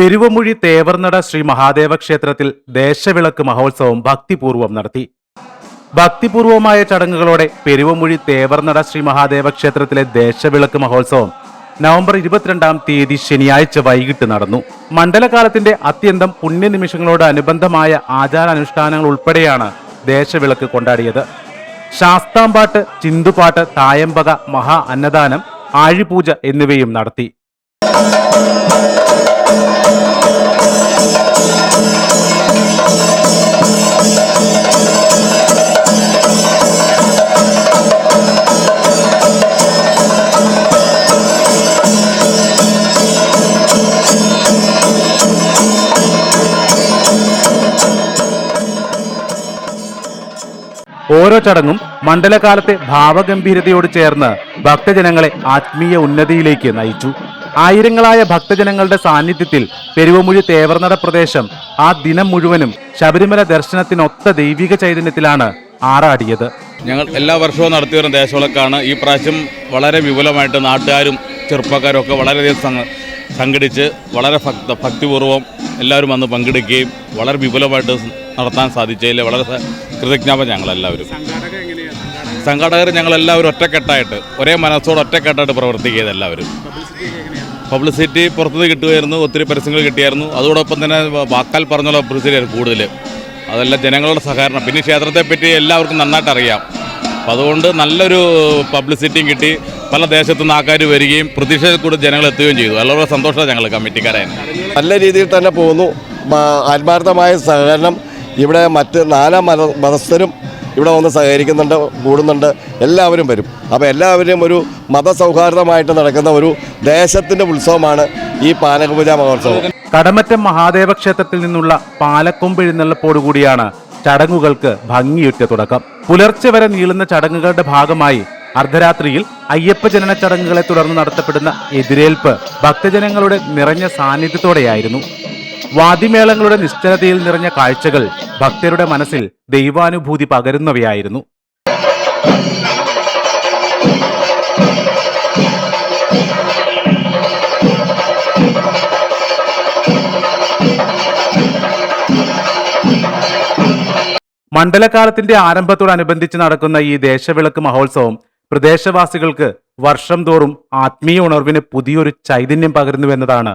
പെരുവമുഴി തേവർനട ശ്രീ മഹാദേവ ക്ഷേത്രത്തിൽ ദേശവിളക്ക് മഹോത്സവം ഭക്തിപൂർവ്വം നടത്തി. ഭക്തിപൂർവമായ ചടങ്ങുകളോടെ പെരുവമുഴി തേവർനട ശ്രീ മഹാദേവ ക്ഷേത്രത്തിലെ ദേശവിളക്ക് മഹോത്സവം നവംബർ 22-ാം തീയതി ശനിയാഴ്ച വൈകിട്ട് നടന്നു. മണ്ഡലകാലത്തിന്റെ അത്യന്തം പുണ്യനിമിഷങ്ങളോട് അനുബന്ധമായ ആചാരാനുഷ്ഠാനങ്ങൾ ഉൾപ്പെടെയാണ് ദേശവിളക്ക് കൊണ്ടാടിയത്. ശാസ്താംപാട്ട്, ചിന്തുപാട്ട്, തായമ്പക, മഹാ അന്നദാനം, ആഴിപൂജ എന്നിവയും നടത്തി. ഓരോ ചടങ്ങും മണ്ഡലകാലത്തെ ഭാവഗംഭീരതയോട് ചേർന്ന് ഭക്തജനങ്ങളെ ആത്മീയ ഉന്നതിയിലേക്ക് നയിച്ചു. ആയിരങ്ങളായ ഭക്തജനങ്ങളുടെ സാന്നിധ്യത്തിൽ പെരുവമുഴി തേവർനട പ്രദേശം ആ ദിനം മുഴുവനും ശബരിമല ദർശനത്തിനൊത്ത ദൈവിക ചൈതന്യത്തിലാണ് ആറാടിയത്. ഞങ്ങൾ എല്ലാ വർഷവും നടത്തി വരുന്ന ദേശവിളക്കാണ്. ഈ പ്രാവശ്യം വളരെ വിപുലമായിട്ട് നാട്ടുകാരും ചെറുപ്പക്കാരും ഒക്കെ വളരെയധികം സംഘടിച്ച് വളരെ ഭക്തിപൂർവ്വം എല്ലാവരും വന്ന് പങ്കെടുക്കുകയും വളരെ വിപുലമായിട്ട് നടത്താൻ സാധിച്ചതിൽ വളരെ കൃതജ്ഞത ഞങ്ങളെല്ലാവരും. സംഘാടകർ ഞങ്ങളെല്ലാവരും ഒറ്റക്കെട്ടായിട്ട് ഒരേ മനസ്സോടെ ഒറ്റക്കെട്ടായിട്ട് പ്രവർത്തിക്കുകയത് എല്ലാവരും. പബ്ലിസിറ്റി പുറത്തുനിന്ന് കിട്ടുമായിരുന്നു, ഒത്തിരി പരസ്യങ്ങൾ കിട്ടിയായിരുന്നു. അതോടൊപ്പം തന്നെ വാക്കാൽ പറഞ്ഞുള്ള പബ്ലിസിറ്റി ആയിരുന്നു കൂടുതൽ. അതെല്ലാം ജനങ്ങളുടെ സഹകരണം. പിന്നെ ക്ഷേത്രത്തെപ്പറ്റി എല്ലാവർക്കും നന്നായിട്ട് അറിയാം. അപ്പോൾ അതുകൊണ്ട് നല്ലൊരു പബ്ലിസിറ്റിയും കിട്ടി. പല ദേശത്തു നിന്ന് ആൾക്കാർ വരികയും പ്രതീക്ഷയിൽ കൂടി ജനങ്ങൾ എത്തുകയും ചെയ്തു. വളരെ സന്തോഷമാണ് ഞങ്ങൾ കമ്മിറ്റിക്കാരെ. നല്ല രീതിയിൽ തന്നെ പോകുന്നു. ആത്മാർത്ഥമായ സഹകരണം. ഇവിടെ മറ്റ് നാനാ മതസ്ഥരും ഇവിടെ വന്ന് സഹകരിക്കുന്നുണ്ട്, കൂടുന്നുണ്ട്. എല്ലാവരും വരും. അപ്പോൾ എല്ലാവരും ഒരു മതസൗഹാർദ്ദമായിട്ട് നടക്കുന്ന ഒരു ദേശത്തിൻ്റെ ഉത്സവമാണ് ഈ പാനകപൂജ മഹോത്സവം. കടമറ്റം മഹാദേവ ക്ഷേത്രത്തിൽ നിന്നുള്ള പാലക്കൊമ്പ് എഴുന്നള്ളപ്പോടുകൂടിയാണ് ചടങ്ങുകൾക്ക് ഭംഗിയുറ്റ തുടക്കം. പുലർച്ചെ വരെ നീളുന്ന ചടങ്ങുകളുടെ ഭാഗമായി അർദ്ധരാത്രിയിൽ അയ്യപ്പ ജനന ചടങ്ങുകളെ തുടർന്ന് നടത്തപ്പെടുന്ന എതിരേൽപ്പ് ഭക്തജനങ്ങളുടെ നിറഞ്ഞ സാന്നിധ്യത്തോടെയായിരുന്നു. വാദ്യമേളങ്ങളുടെ നിശ്ചലതയിൽ നിറഞ്ഞ കാഴ്ചകൾ ഭക്തരുടെ മനസ്സിൽ ദൈവാനുഭൂതി പകരുന്നവയായിരുന്നു. മണ്ഡലകാലത്തിന്റെ ആരംഭത്തോടനുബന്ധിച്ച് നടക്കുന്ന ഈ ദേശവിളക്ക് മഹോത്സവം പ്രദേശവാസികൾക്ക് വർഷം തോറും ആത്മീയ ഉണർവിന് പുതിയൊരു ചൈതന്യം പകരുന്നുവെന്നതാണ്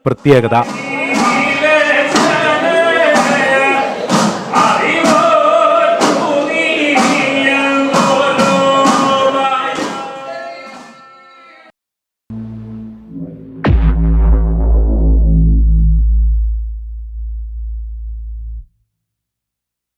പ്രത്യേകത.